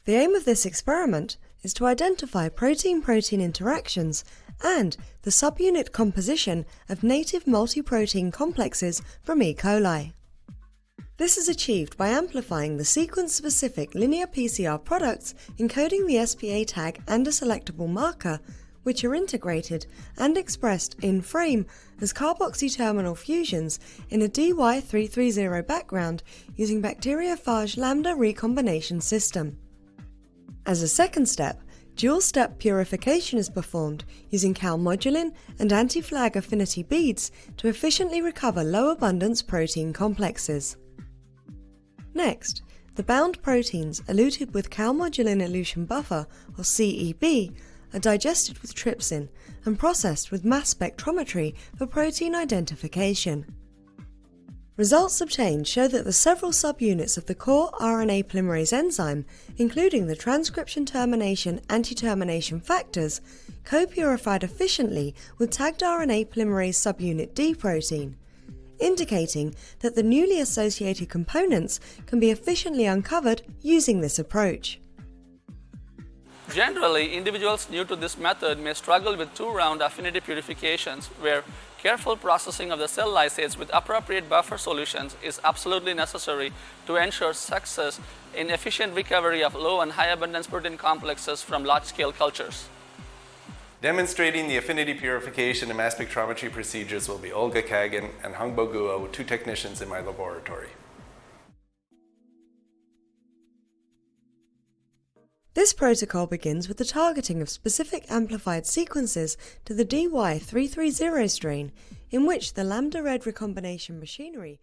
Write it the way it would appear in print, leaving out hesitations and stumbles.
The aim of this experiment is to identify protein-protein interactions and the subunit composition of native multi-protein complexes from E. coli. This is achieved by amplifying the sequence-specific linear PCR products encoding the SPA tag and a selectable marker, which are integrated and expressed in frame as carboxy-terminal fusions in a DY330 background using bacteriophage lambda recombination system. As a second step, dual-step purification is performed using calmodulin and anti-flag affinity beads to efficiently recover low-abundance protein complexes. Next, the bound proteins eluted with calmodulin elution buffer, or CEB, are digested with trypsin and processed with mass spectrometry for protein identification. Results obtained show that the several subunits of the core RNA polymerase enzyme, including the transcription termination anti-termination factors, co-purified efficiently with tagged RNA polymerase subunit D protein, indicating that the newly associated components can be efficiently uncovered using this approach. Generally, individuals new to this method may struggle with two-round affinity purifications where careful processing of the cell lysates with appropriate buffer solutions is absolutely necessary to ensure success in efficient recovery of low and high abundance protein complexes from large-scale cultures. Demonstrating the affinity purification and mass spectrometry procedures will be Olga, Kagan, and Hongbo, two technicians in my laboratory. This protocol begins with the targeting of specific amplified sequences to the DY330 strain, in which the lambda red recombination machinery